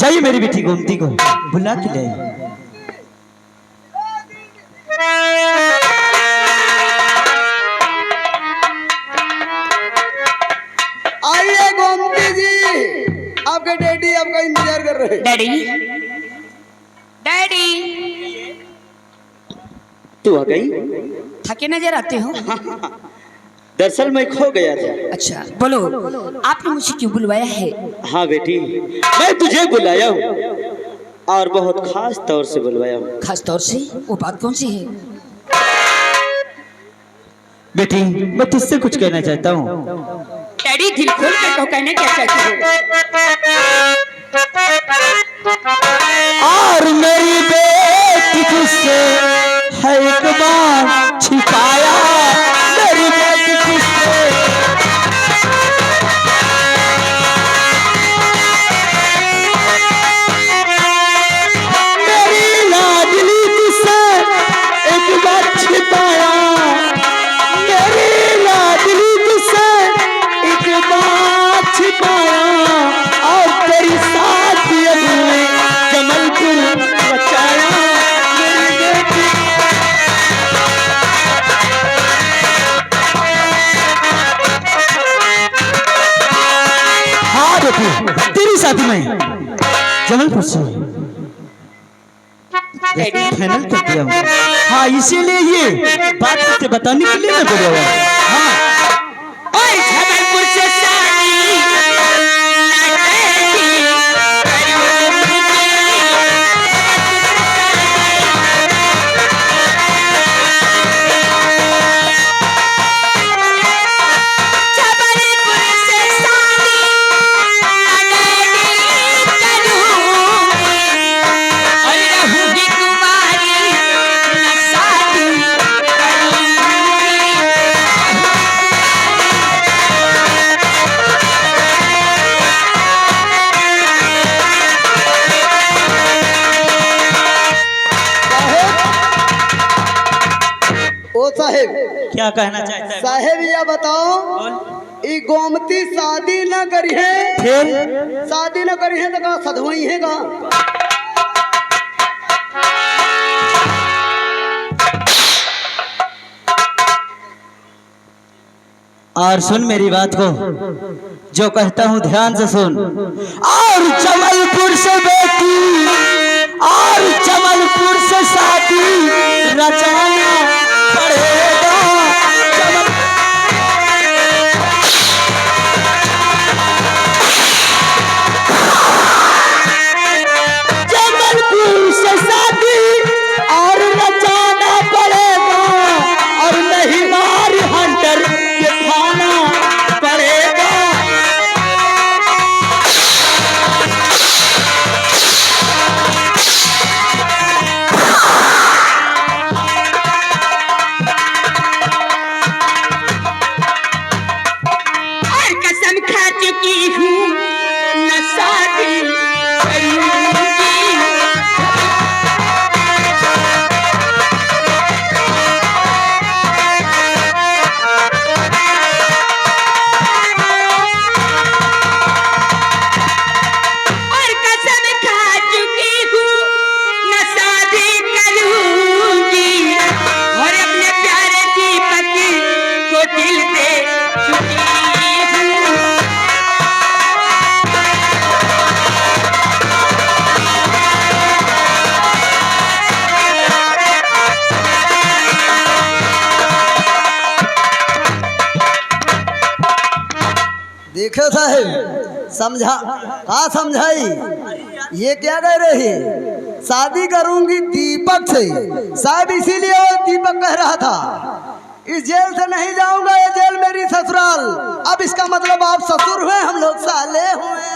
जाइए मेरी बेटी गोमती को बुला के ले आइए गोमती जी, आपके डैडी आपका इंतजार कर रहे हैं। डैडी डैडी तू आ गई? थके नजर आते हो। दरअसल मैं खो गया था। अच्छा बोलो, आपने मुझे क्यों बुलवाया है? हाँ बेटी, मैं तुझे बुलाया हूँ और बहुत खास तौर से बुलवाया हूँ। खास तौर से? वो बात कौन सी है? बेटी मैं तुझसे कुछ कहना चाहता हूँ। डैडी दिल खोल कर कहो, कहना क्या चाहती हो? और मेरी बेटी तुझसे है एक बार छिपाया, मेरी बेटी तुझसे मेरी लाडली तुझसे एक बार छिपाया, मेरी लाडली तुझसे एक बार छिपाया और तेरी साथ जमलपुर बचाया मेरी बेटी। हाँ बेटी, तेरी साथी में जमलपुर से फाइनल कर दिया हूँ। हाँ इसीलिए ये बात तुझे बताने के लिए मैं बोला हुआ। हाँ जबलपुर से साहेब क्या कहना चाहता है? साहेब यह बताओ, ये गोमती शादी न करी है, फिर शादी न करी है तो का सधवई है का? और सुन मेरी बात को, जो कहता हूँ ध्यान से सुन। और जबलपुर से बेटी और जबलपुर से शादी रचाना पड़ेगा। जबलपुर से शादी और रचाना पड़ेगा और नहीं मार हंटर के खाना पड़ेगा। और कसम खा चुकी हूँ न शादी करूंगी। और कसम खा चुकी हूँ न शादी करूंगी और अपने प्यारे दीपक को दिल दे चुकी हूँ। देखो साहेब, समझा का समझाई? ये क्या कह रही है? शादी करूंगी दीपक से, शायद इसीलिए वो दीपक कह रहा था इस जेल से नहीं जाऊंगा, ये जेल मेरी ससुराल। अब इसका मतलब आप ससुर हुए, हम लोग साले हुए।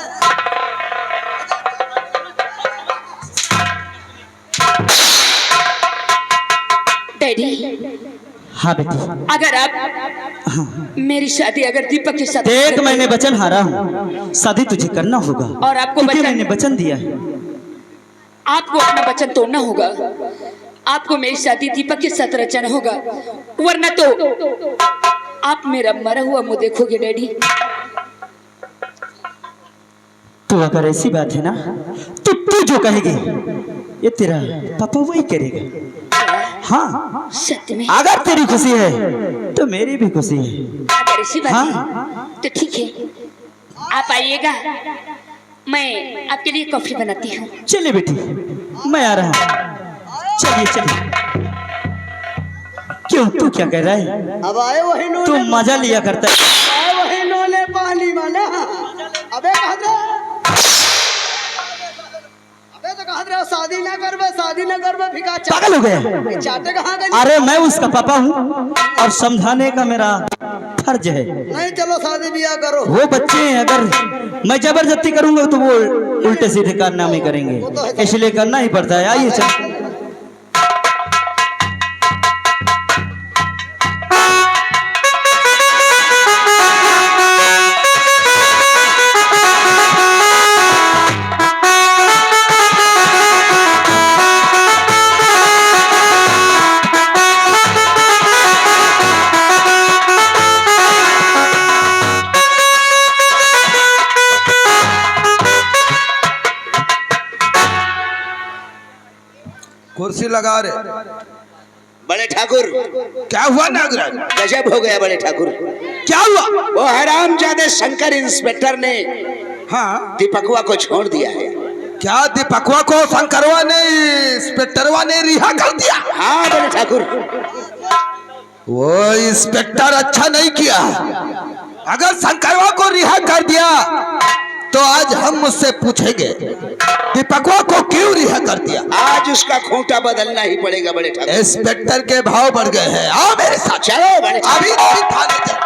डैडी हाँ बेटी, अगर आप मेरी शादी अगर दीपक के साथ देख मैंने वचन हारा हूँ, शादी तुझे करना होगा और आपको क्योंकि वचन मैंने वचन दिया है। आपको अपना वचन तोड़ना होगा। आपको मेरी शादी दीपक के साथ रचना होगा, वरना तो आप मेरा मरा हुआ मुंह देखोगे डैडी। तो अगर ऐसी बात है ना तो तू जो कहेगी ये तेरा पापा वही करेगा। हाँ, सत्य में? अगर तेरी खुशी है तो मेरी भी खुशी है। अगर ऐसी बात हाँ। है तो ठीक है, आप आइएगा, मैं आपके लिए कॉफी बनाती हूँ। चलिए बेटी, मैं आ रहा हूँ। चलिए चलिए। क्यों, तू क्या कह रहा है? अब आए वही तू नोले, मजा लिया करता है। आए वही नोले पानी माने। अबे कहा था, अबे तो कहा था शादी ना करबे फिका पागल हो गया? चाटे कहाँ गए? अरे मैं उसका पापा हूँ और समझाने का मेरा फर्ज है। नहीं चलो शादी ब्याह करो। वो बच्चे हैं, अगर मैं जबरदस्ती करूंगा तो वो उल्टे सीधे कारनामे करेंगे, इसलिए करना ही पड़ता है। आइए चल। कुर्सी लगा रे। बड़े ठाकुर, क्या हुआ नागराज? गजब हो गया बड़े ठाकुर। क्या हुआ? वो हरामजादे शंकर इंस्पेक्टर ने हाँ, दीपकवा को छोड़ दिया है। क्या दीपकवा को शंकरवा ने, इंस्पेक्टरवा ने रिहा कर दिया? हाँ बड़े ठाकुर। वो इंस्पेक्टर अच्छा नहीं किया। अगर शंकरवा को रिहा कर दिया तो आज हम मुझसे पूछेंगे दीपकवा को क्यों रिहा कर दिया। आज उसका खूंटा बदलना ही पड़ेगा बड़े ठाकुर। इंस्पेक्टर के भाव बढ़ गए हैं। आओ मेरे साथ। चलो बड़े ठाकुर। अभी नहीं थाने चल।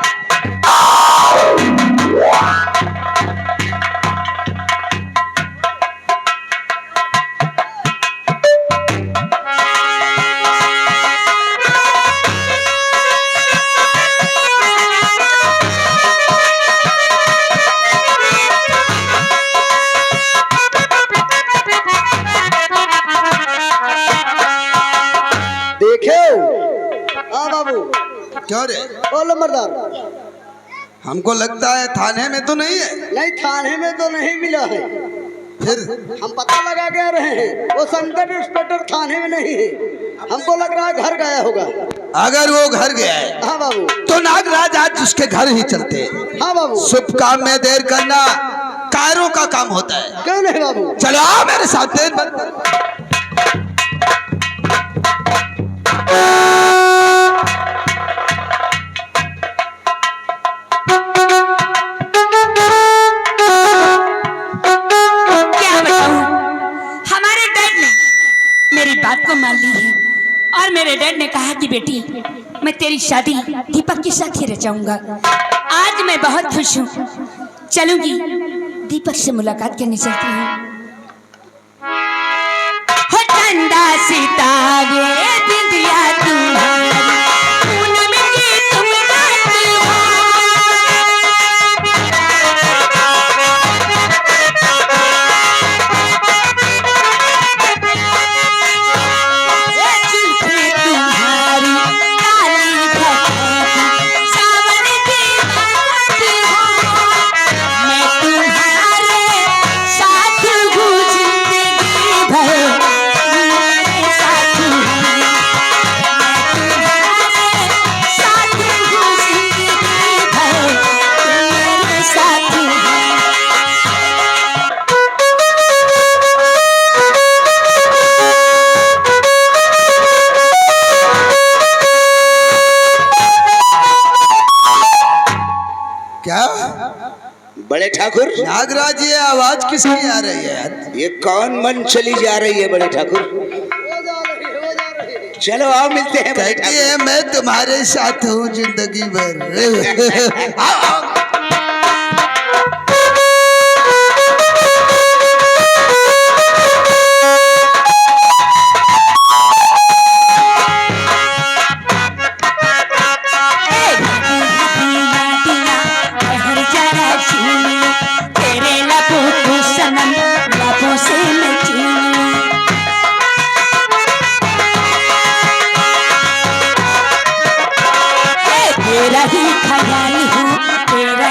हाँ बाबू। क्यों रे? ओ लंबरदार, हमको लगता है थाने में तो नहीं है। नहीं थाने में तो नहीं मिला है, फिर हम पता लगा के रहे हैं। वो शंकर इंस्पेक्टर थाने में नहीं है, हमको लग रहा है घर गया होगा। अगर वो घर गया है हाँ बाबू। तो नागराज आज उसके घर ही चलते हैं। हाँ बाबू। शुभ काम में देर करना कायरों का काम होता है। क्यों नहीं बाबू? चलो आओ मेरे साथ। देर मत। बात को मान ली है और मेरे डैड ने कहा कि बेटी मैं तेरी शादी दीपक के साथ ही रचाऊंगा। आज मैं बहुत खुश हूँ, चलूंगी दीपक से मुलाकात करने चलती हूँ। हो चंदा सितारे बिंदिया तुम्हारी, पूनम की तुम रात हो। क्या बड़े ठाकुर? नागराज, ये आवाज किसकी आ रही है यार? ये कौन मन चली जा रही है बड़े ठाकुर? चलो आओ मिलते हैं बड़े कहती है मैं तुम्हारे साथ हूँ जिंदगी भर। आओ, आओ। तेरा ही ख्याल हूँ, तेरा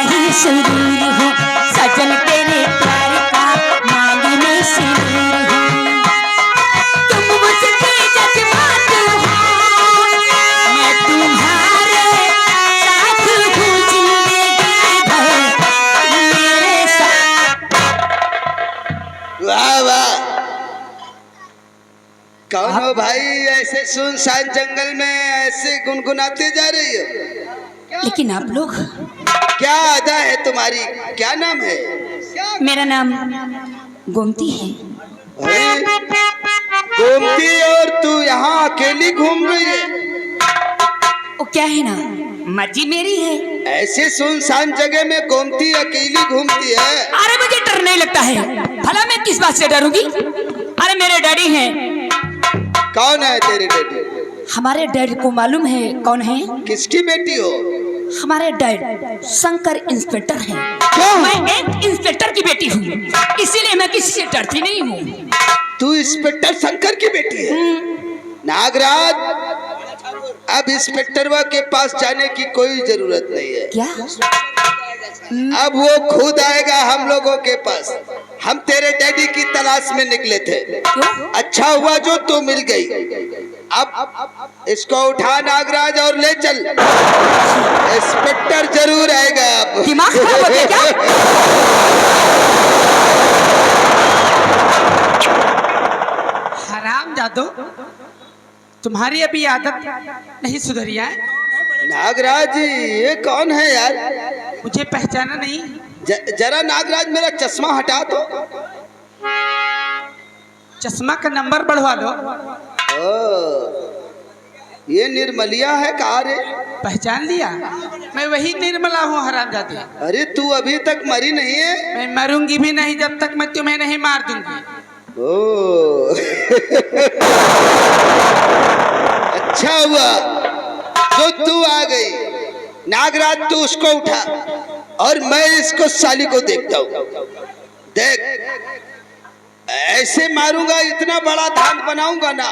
कौन हो भाई? ऐसे सुनसान जंगल में ऐसे गुनगुनाते जा रही हो? लेकिन आप लोग, क्या अदा है तुम्हारी? क्या नाम है? मेरा नाम गोमती है। अरे, गोमती, और तू यहाँ अकेली घूम रही है? वो क्या है ना, मर्जी मेरी है। ऐसे सुनसान जगह में गोमती अकेली घूमती है? अरे मुझे डर नहीं लगता है, भला मैं किस बात से डरूंगी? अरे मेरे डैडी हैं। कौन है तेरे डैडी? हमारे डैड को मालूम है कौन है? किसकी बेटी हो? हमारे डैड शंकर इंस्पेक्टर हैं। क्या? मैं एक इंस्पेक्टर की बेटी हूँ, इसीलिए मैं किसी से डरती नहीं हूँ। तू इंस्पेक्टर शंकर की बेटी है? नागराज, अब इंस्पेक्टरवा के पास जाने की कोई जरूरत नहीं है। क्या? अब वो खुद आएगा हम लोगों के पास। हम तेरे डैडी की तलाश में निकले थे। क्यों? अच्छा हुआ जो तू मिल गई। अब इसको उठा नागराज और ले चल। इंस्पेक्टर जरूर आएगा अब। दिमाग खराब हो गया क्या? हराम जादो, तुम्हारी अभी आदत नहीं सुधरी है। नागराज जी, ये कौन है यार? मुझे पहचाना नहीं? जरा नागराज मेरा चश्मा हटा तो। चश्मा का नंबर बढ़वा लो। ये निर्मलिया है कहाँ रे? पहचान लिया? मैं वही निर्मला हूँ हराम जादे। अरे तू अभी तक मरी नहीं है? मैं मरूंगी भी नहीं जब तक मैं तुम्हें नहीं मार दूंगी। ओ अच्छा हुआ जो तू आ गई। नागराज, तू उसको उठा और मैं इसको साली को देखता हूँ। देख, ऐसे मारूंगा, इतना बड़ा धान बनाऊंगा ना,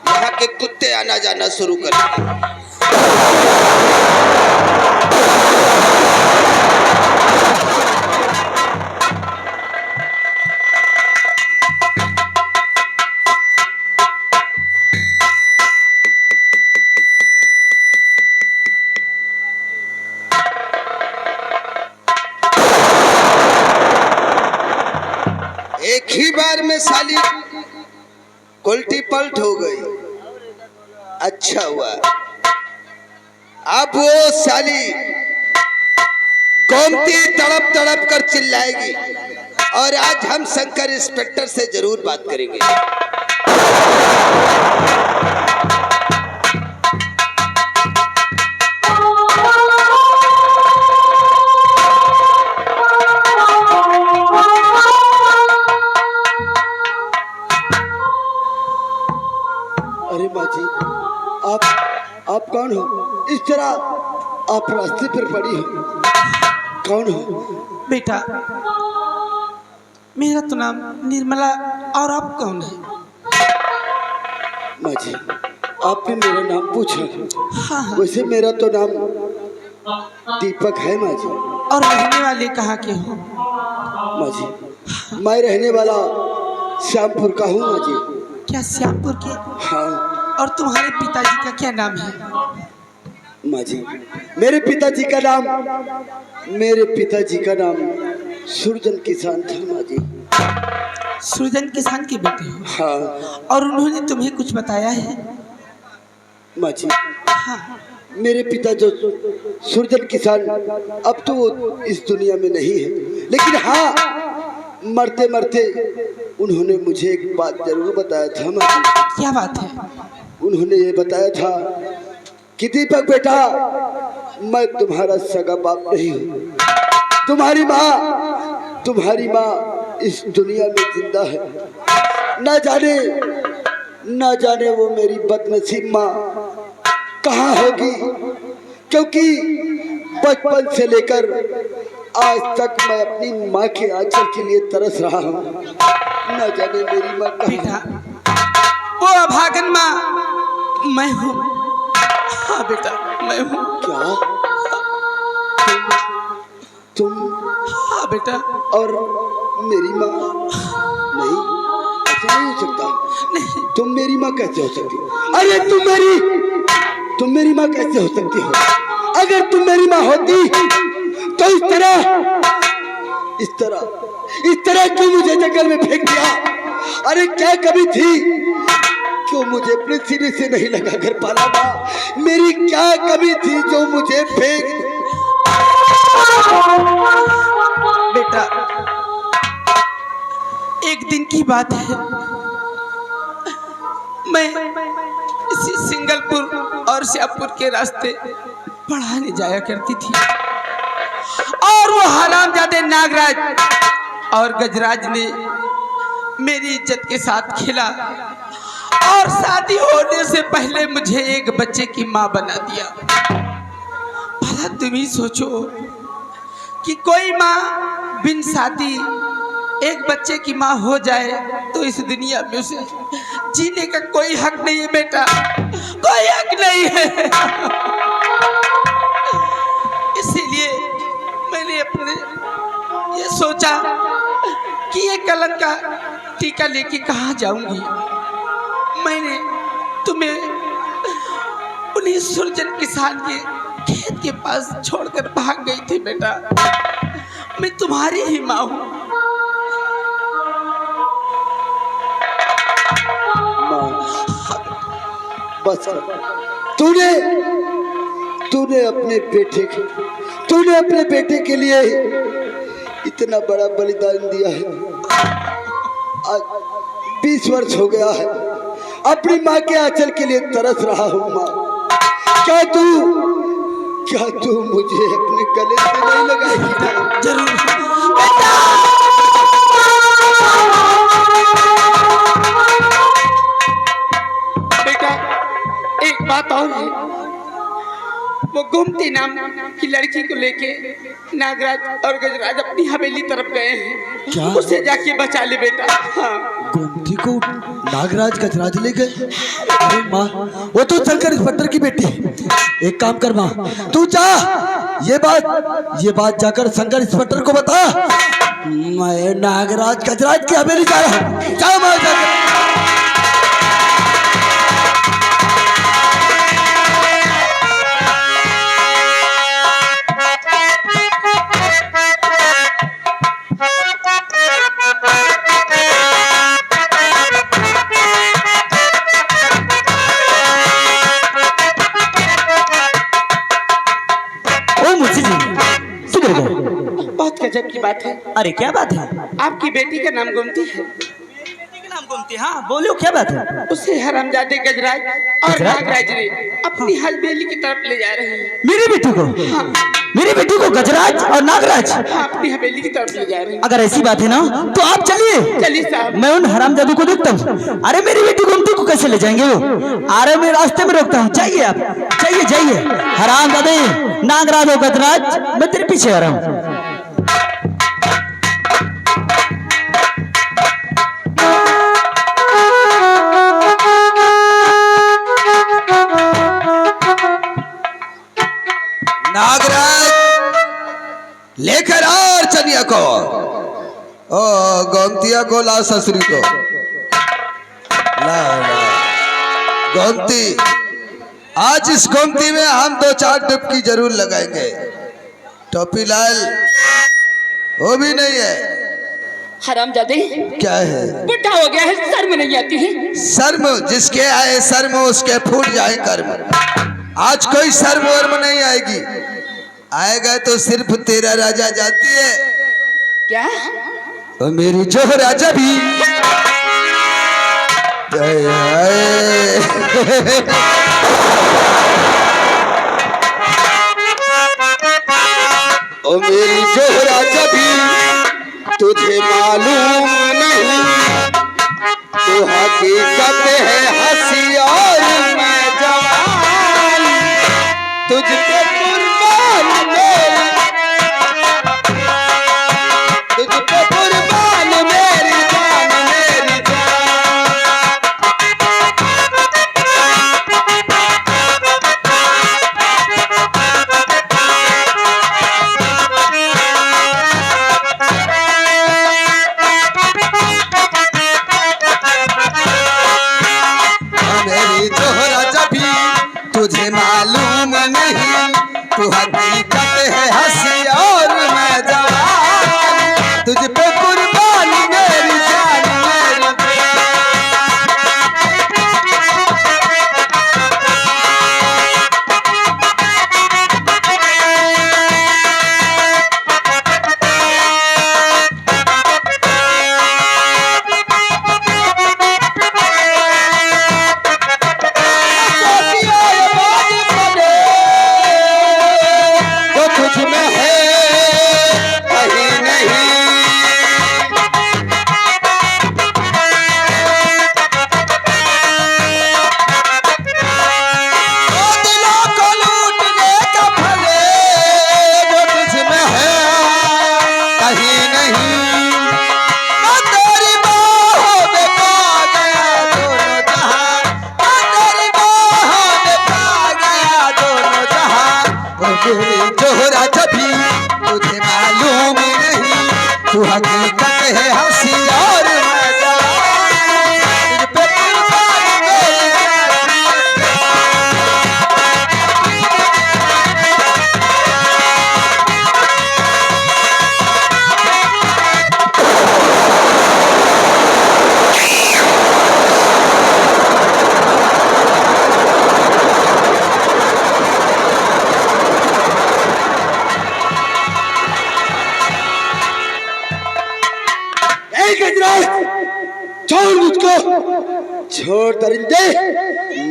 यहाँ के कुत्ते आना जाना शुरू कर। एक ही बार में साली उल्टी पलट हो गई। अच्छा हुआ, अब वो साली गोमती तड़प तड़प कर चिल्लाएगी और आज हम शंकर इंस्पेक्टर से जरूर बात करेंगे। अरे माँ जी, आप कौन हो? इस तरह आप रास्ते पर पड़ी हो, कौन हो? बेटा, मेरा तो नाम निर्मला, और आप कौन है? माँ जी, आपने मेरा नाम पूछा। हाँ, वैसे मेरा तो नाम दीपक है माँ जी। और रहने वाले कहाँ के हो? माँ जी, मैं रहने वाला श्यामपुर का हूँ माँ जी। क्या श्यामपुर के? हाँ और तुम्हारे पिताजी का क्या नाम है? माँ जी, मेरे पिताजी का नाम सुरजन किसान था माँ जी। सुरजन किसान के बेटे हो? हाँ और उन्होंने तुम्हें कुछ बताया है? माँ जी, हाँ। मेरे पिता जो सुरजन किसान अब तो वो इस दुनिया में नहीं है, लेकिन हाँ, मरते मरते उन्होंने मुझे एक बात जरूर बताया था माँ जी। क्या बात है? उन्होंने ये बताया था कि दीपक बेटा, मैं तुम्हारा सगा बाप नहीं हूँ। तुम्हारी माँ इस दुनिया में जिंदा है। ना जाने वो मेरी बदनसीब माँ कहाँ होगी, क्योंकि बचपन से लेकर आज तक मैं अपनी माँ के आंचल के लिए तरस रहा हूँ। ना जाने मेरी माँ बेटा, वो अभागन माँ मैं हूँ। हाँ बेटा, मैं हूँ। क्या तुम? हाँ बेटा। और मेरी माँ? नहीं, ऐसा नहीं हो सकता। नहीं। तुम मेरी माँ कैसे हो सकती हो? अरे तुम मेरी माँ कैसे हो सकती हो? अगर तुम मेरी माँ होती तो इस तरह क्यों मुझे जंगल में फेंक दिया? अरे क्या कभी थी तो मुझे अपने सिरे से नहीं लगा कर पाला माँ। मेरी क्या कमी थी जो मुझे फेंक। बेटा एक दिन की बात है, मैं इसी सिंगलपुर और श्यामपुर के रास्ते पढ़ाने जाया करती थी और वो हरामजादे नागराज और गजराज ने मेरी इज्जत के साथ खेला और शादी होने से पहले मुझे एक बच्चे की मां बना दिया। भला तुम ही सोचो कि कोई मां बिन शादी एक बच्चे की मां हो जाए तो इस दुनिया में उसे जीने का कोई हक नहीं है बेटा, कोई हक नहीं है। इसीलिए मैंने अपने ये सोचा कि ये कलंक का टीका लेके कहाँ जाऊंगी। मैंने तुम्हें उन्हीं सुरजन किसान के खेत के पास छोड़कर भाग गई थी बेटा। मैं तुम्हारी ही माँ हूँ। बस तूने अपने बेटे के लिए इतना बड़ा बलिदान दिया है। आज 20 वर्ष हो गया है अपनी माँ के आंचल के लिए तरस रहा हूँ माँ। क्या तू मुझे अपने गले से नहीं लगाएगी? जरूर बेटा। एक बात और है, वो गोमती नाम की लड़की को लेके नागराज और गजराज अपनी हवेली तरफ गए हैं। क्या? उसे जाके बचा ले बेटा। हाँ। गोमती को नागराज गजराज ले गए? अरे माँ, वो तो शंकर इंस्पेक्टर की बेटी है। एक काम कर माँ, तू जा, ये बात जाकर शंकर इंस्पेक्टर को बता। मैं नागराज गजराज की हवेली जा रहा हूँ। जा माँ, जाकर। बहुत गजब की बात है। अरे क्या बात है? आपकी बेटी का नाम गोमती है। नाम गोमती? हाँ बोलो क्या बात है? उसे हरामजादे गजराज और नागराज ने अपनी हवेली की तरफ ले जा रहे हैं। मेरी बेटी को? हाँ। मेरी बेटी को गजराज और नागराज हाँ, अपनी हवेली की तरफ ले जा रहे हैं। अगर ऐसी बात है ना तो आप चलिए। चलिए साहब। मैं उन हरामजादों को देखता हूँ। अरे मेरी बेटी गोमती को कैसे ले जाएंगे वो? अरे मैं रास्ते में रोकता हूँ, जाइए आप, जाइए। हरामजादे नागराज और गजराज, मैं तेरे पीछे आ रहा हूँ। नागराज लेकर आ अर्चनिया को, ओ गोमतिया को ला, ससुरी को ला। गोमती, आज इस गोमती में हम 2-4 डुबकी जरूर लगाएंगे। टोपी लाल वो भी नहीं है। हरामजादे क्या है? बुढ़ा हो गया है, शर्म नहीं आती है? शर्म जिसके आए शर्म उसके फूट जाए कर्म। आज कोई शर्म वर्म नहीं आएगी, आएगा तो सिर्फ तेरा राजा जाती है। क्या? तो मेरी जो राजा भी ओ मेरी जो राजा भी तुझे मालूम नहीं, तो हकीकत है हंसी और मैं जवान, तुझ पे कुर्बान मेरी, तुझ पे कुर्बान मेरी जान, मेरी जान। मेरी जो राजा भी तुझे मालूम नहीं, तू हकीकत है हंसी और मैं जवान, तुझ पे कुर्बान मेरी जान, मेरी जान। छोड़ मुझको, छोड़ दरिंदे,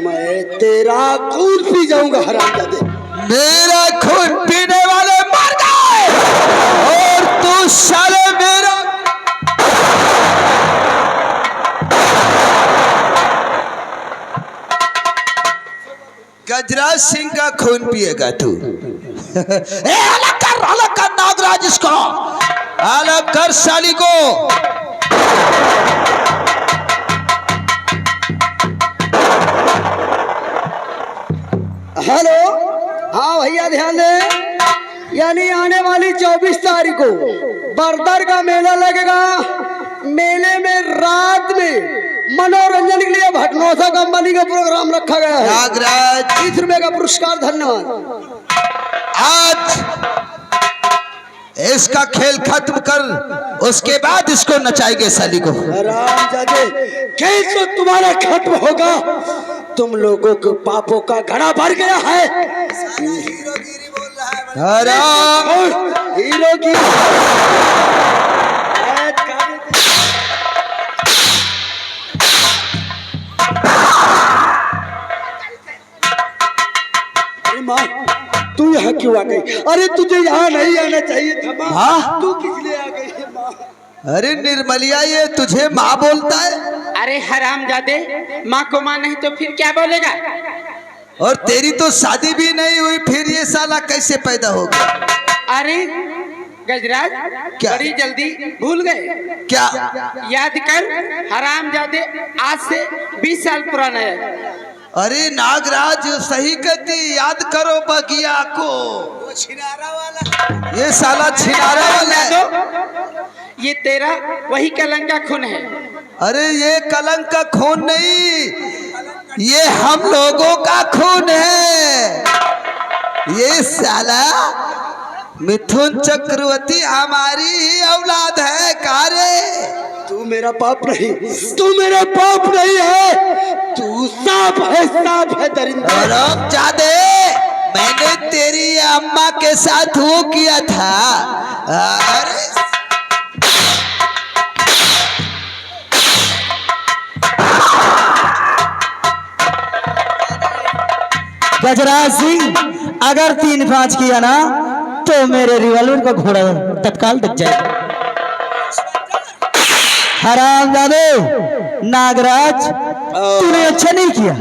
मैं तेरा खून पी जाऊंगा हरामजादे। मेरा खून पीने वाले मर गए और तू साले मेरा गजराज सिंह का खून पिएगा तू। अलग कर नागराज, इसको अलग कर साली को। हेलो, हाँ भैया ध्यान दे, यानी आने वाली 24 तारीख को बरदर का मेला लगेगा। मेले में रात में मनोरंजन के लिए भटनोसा कंपनी का प्रोग्राम रखा गया है। नागराज 30 रुपए का पुरस्कार। धन्यवाद। आज इसका खेल खत्म कर, उसके बाद इसको नचाएंगे साली को। हरामजादे, खेल तो तुम्हारा खत्म होगा, तुम लोगों के पापों का घड़ा भर गया है। हराम हीरो की तू यहाँ क्यों आ गई? अरे तुझे यहाँ नहीं आना चाहिए था माँ। हाँ? तू किस लिए आ गई है माँ? अरे निर्मलिया, ये तुझे माँ बोलता है? अरे हरामजादे, माँ को माँ नहीं तो फिर क्या बोलेगा? और तेरी तो शादी भी नहीं हुई, फिर ये साला कैसे पैदा हो गया? अरे गजराज, क्या? बड़ी जल्दी भूल गए क्या? याद कर, हरामजादे आज से 20 साल पुराना है। अरे नागराज सही कहती, याद करो बगिया को। वो छिनारा वाला, ये साला छिनारा वाला है। ये तेरा वही कलंका खून है। अरे ये कलंक का खून नहीं, ये हम लोगों का खून है। ये साला मिथुन चक्रवर्ती हमारी ही औलाद है। कारे तू मेरा पाप नहीं, तू मेरा पाप नहीं है, तू सांप है दरिंदा। और जादे, मैंने तेरी अम्मा के साथ वो किया था। अरे गजराज सिंह, अगर 3-5 किया ना तो मेरे रिवॉल्वर का घोड़ा तत्काल दब जाएगा। हरामजादे, नागराज तूने अच्छा नहीं किया।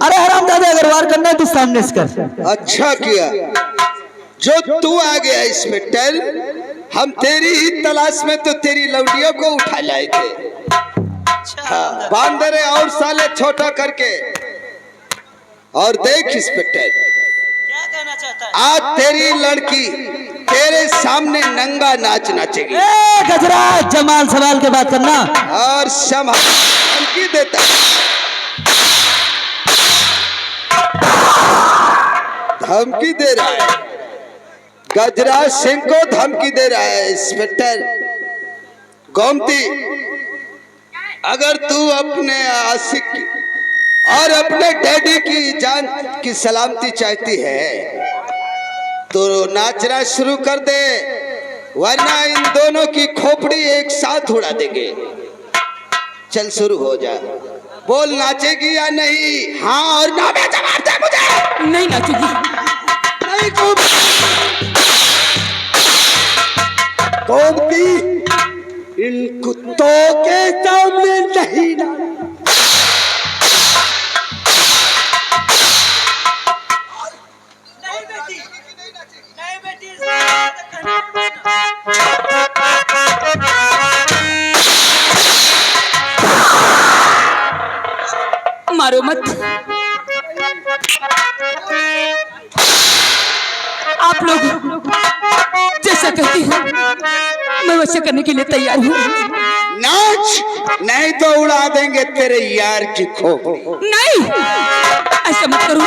अरे हरामजादे, अगर वार करना है तो सामने से कर। अच्छा किया जो तू आ गया इसमें। टेल, हम तेरी ही तलाश में तो तेरी लौटियों को उठा लाए थे। हाँ, बांध रहे और साले छोटा करके। और देख इंस्पेक्टर, क्या कहना चाहता है? आज तेरी लड़की तेरे सामने नंगा नाच नाचेगी। गजराज, जमाल सवाल के बात करना। और धमकी देता है, धमकी दे रहा है, गजराज सिंह को धमकी दे रहा है। इंस्पेक्टर गोमती, अगर तू अपने आशिक की और अपने डैडी की जान की सलामती चाहती है तो नाचना शुरू कर दे, वरना इन दोनों की खोपड़ी एक साथ उड़ा देंगे। चल शुरू हो जा, बोल नाचेगी या नहीं? हाँ और ना में जवाब दे मुझे। नहीं नाचूंगी। नहीं गोमती, इन कुत्तों के सामने नहीं ना। मारो मत। आप लोग जैसा कहती हो मैं वैसे करने के लिए तैयार हूँ। नाच, नहीं तो उड़ा देंगे तेरे यार की खोपड़ी। नहीं, ऐसा मत करो।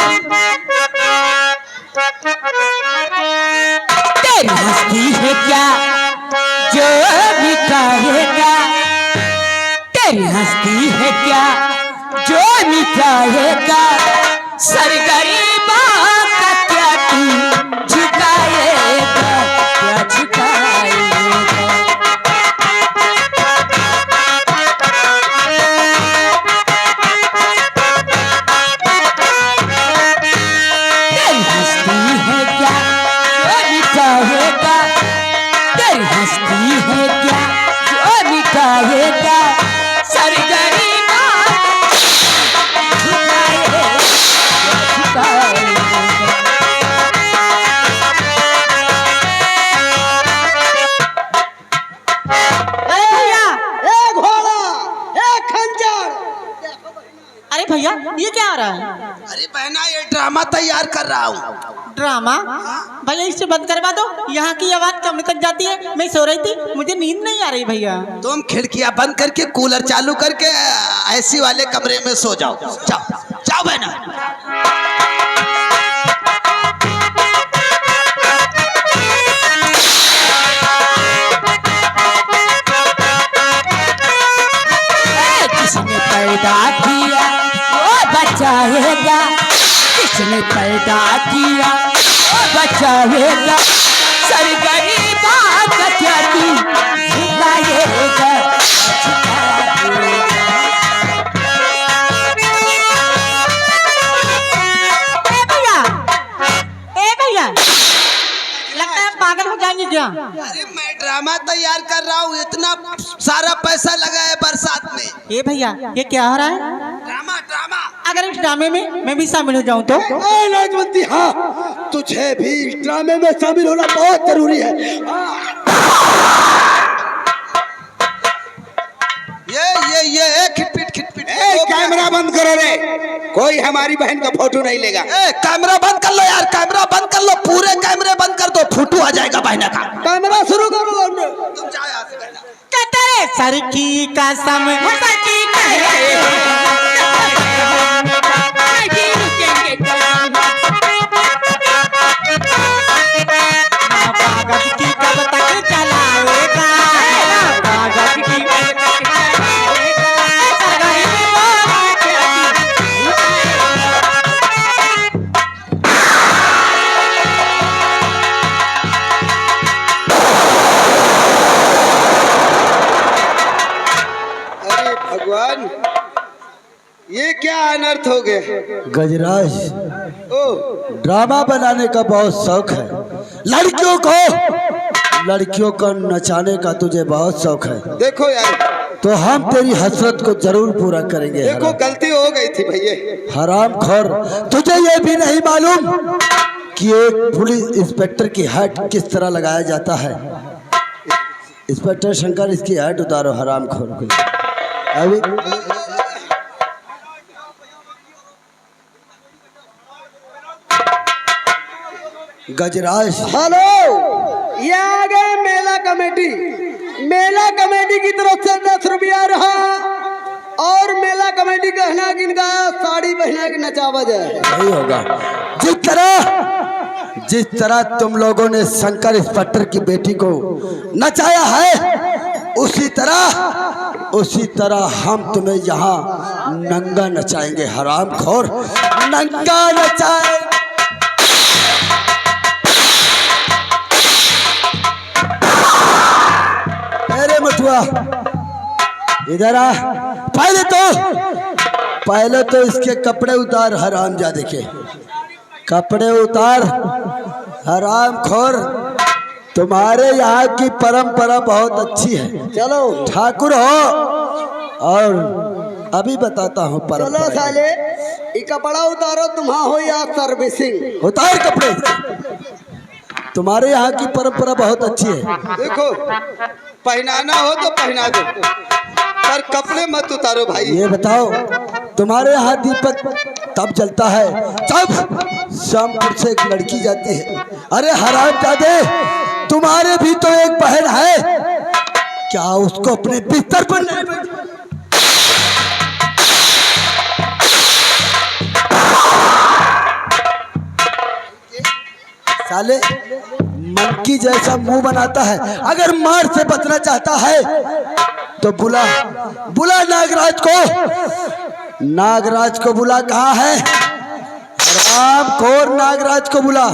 तेरी हस्ती है क्या जो भी कहेगा? तेरी हस्ती है क्या जो भी कहेगा? सरगरीबा का क्या तू झुकाएगा? क्या झुकाएगा? अरे भैया ये क्या आ रहा है? अरे बहना ये ड्रामा तैयार कर रहा हूँ। ड्रामा? भैया इसे बंद करवा दो, यहाँ की आवाज कमरे तक जाती है। मैं सो रही थी, मुझे नींद नहीं आ रही भैया। तुम खिड़कियां बंद करके कूलर चालू करके ऐसी वाले कमरे में सो जाओ। जाओ जाओ बहना। किसने पैदा किया वो बचाएगा, किसने पैदा किया वो बचाएगा, सरगरीबा का ख्याति झुकाएगा। ए भैया लगता है पागल हो जाएंगे क्या? अरे मैं ड्रामा तैयार कर रहा हूँ, इतना सारा पैसा लगा है बरसात में। ए भैया ये क्या हो रहा है? Drama drama. अगर इस ड्रामे में मैं भी शामिल हो जाऊं तो? लाजवंती, हाँ तुझे भी इस ड्रामे में शामिल होना बहुत जरूरी है। ये खिटपिट खिटपिट। कैमरा बंद करो रे, कोई हमारी बहन का फोटो नहीं लेगा। कैमरा बंद कर लो यार, कैमरा बंद कर लो, पूरे कैमरे बंद कर दो, फोटो आ जाएगा बहना का। कैमरा शुरू करो। तुम जाओ यहाँ से बहना। सर की कसम कागज की कब तक चलाएगा, कागज की कब तक भगवान ये क्या अनर्थ हो गए? गजराज, ओ ड्रामा बनाने का बहुत शौक है। लड़कियों को नचाने का तुझे बहुत शौक है। देखो यार, तो हम तेरी हसरत को जरूर पूरा करेंगे। देखो गलती हो गई थी भैया। हरामखोर, तुझे ये भी नहीं मालूम कि एक पुलिस इंस्पेक्टर की हैट किस तरह लगाया जाता है। इंस्पेक्टर शंकर, इसकी हैट उतारो हरामखोर को। अभी गजराज, हेलो, ये आ गए मेला कमेटी। मेला कमेटी की तरफ से 10 रुपया रहा और मेला कमेटी कहना कि इनका साड़ी पहना के नचावा जाए। नहीं होगा। जिस तरह तुम लोगों ने शंकर इंस्पेक्टर की बेटी को नचाया है, उसी तरह हम तुम्हें यहाँ नंगा नचाएंगे हरामखोर, नंगा नचाएंगे। अरे मटुआ इधर आ। पहले तो इसके कपड़े उतार हरामजादे के, कपड़े उतार हरामखोर। तुम्हारे यहाँ की परंपरा बहुत अच्छी है, चलो ठाकुर हो। और अभी बताता हूँ चलो परंपरा। साले, ये कपड़ा उतारो, तुम्हारा हो या सर्विसिंग। उतार कपड़े। तुम्हारे यहाँ की परंपरा बहुत अच्छी है। देखो, पहनाना हो तो पहना दो, पर कपड़े मत उतारो भाई। ये बताओ, तुम्हारे यहाँ दीपक तब जलता है जब शामपुर से एक लड़की जाती है। अरे हरामजादे, तुम्हारे भी तो एक बहन है, क्या उसको अपने बिस्तर पर नहीं? साले मंकी जैसा मुंह बनाता है। अगर मार से बचना चाहता है तो बुला नागराज को बुला। कहाँ है हरामखोर? नागराज को बुला।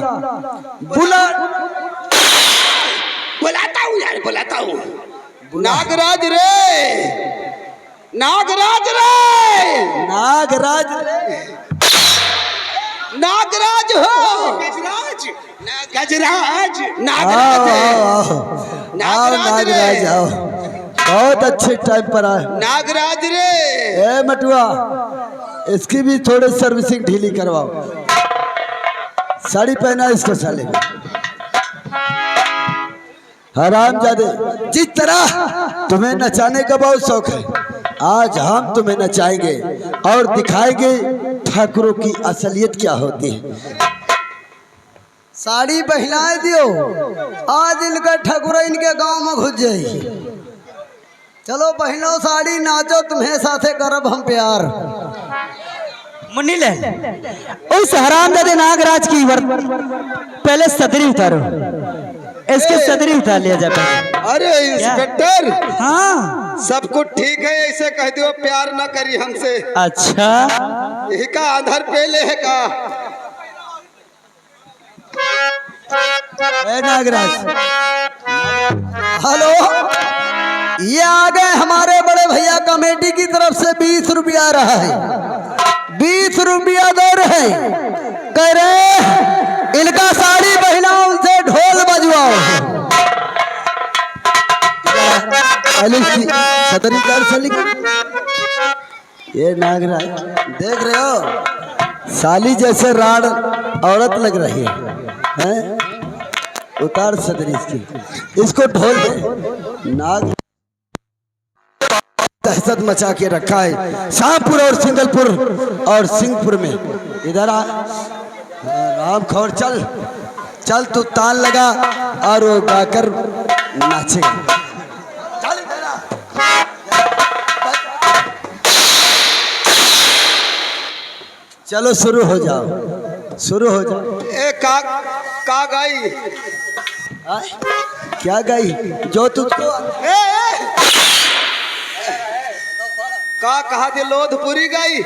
बुलाता हूँ यार, बुलाता हूँ। नागराज रे, नागराज रे, नागराज हो, गजराज, नागराज आओ। बहुत अच्छे टाइम पर आए नागराज रे। ए मटुआ, इसकी भी थोड़ी सर्विसिंग ढीली करवाओ। साड़ी पहना इसको साले को। हरामजादे, जिस तरह तुम्हें नचाने का बहुत शौक है, आज हम तुम्हें नचाएंगे और दिखाएंगे ठाकुरों की असलियत क्या होती है। साड़ी पहनाए दियो, आज इनका ठाकुर इनके गांव में घुस जाई। चलो पहनो साड़ी, नाचो, तुम्हें साथे करब हम प्यार। मुन्नी ले उस हरामजादे नागराज की पहले सदरी उतारो, इसके सदरी उतार लिया जाए। अरे इंस्पेक्टर, हाँ सब कुछ ठीक है, ऐसे कह दो प्यार न करी हमसे। अच्छा, यही का आधार पहले है का? नागराज, हेलो, ये आ गए हमारे बड़े भैया कमेटी की तरफ से 20 रुपया रहा है, 20 रुपया दे रहे, कह रहे इनका साड़ी पहनाओ, उनसे ढोल बजवाओ। सदरी कार से ये नागराज देख रहे हो, साली जैसे राड औरत लग रही है? उतार सदरी इसको ढोल दे। नाग दहशत मचा के रखा है शाहपुर और सिंगलपुर और सिंहपुर में। इधर आ राम खौर, चल चल, तू ताल लगा और वो गाकर नाचेगा। चल इधर आ। चलो शुरू हो जाओ, शुरू हो जाओ। ए का गाई? क्या गाई? जो तुझको का कहा थी? लोधपुरी गाई?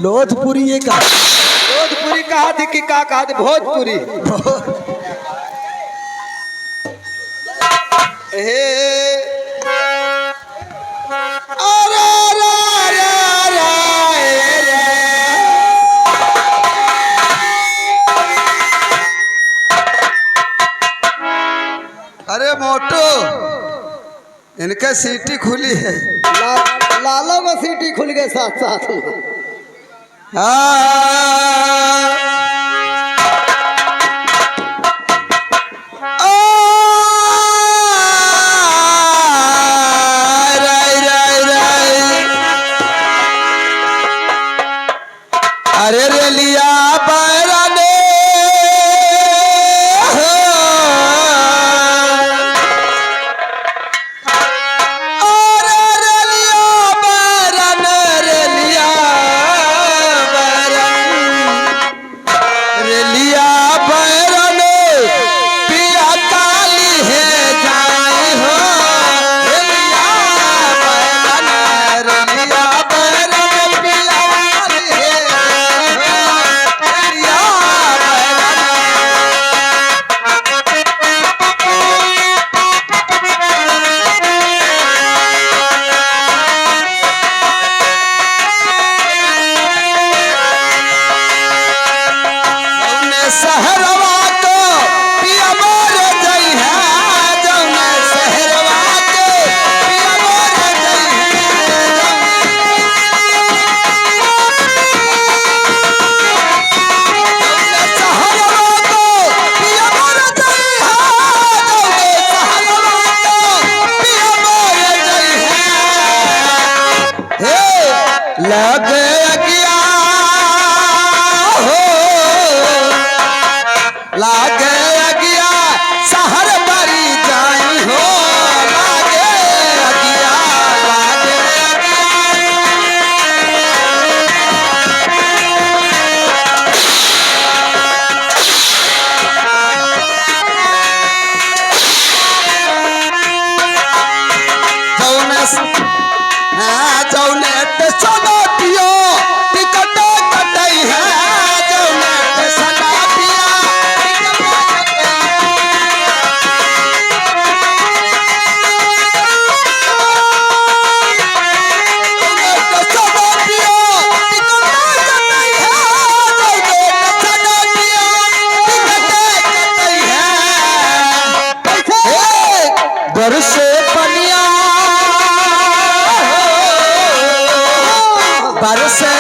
लोधपुरी ये का? लोधपुरी कहा थी कि का कहा थी? भोजपुरी? हे अरे अरे मोटू, इनका सीटी खुली है। लालों का सीटी खुल गए साथ साथ में। अरे रे लिया बरसे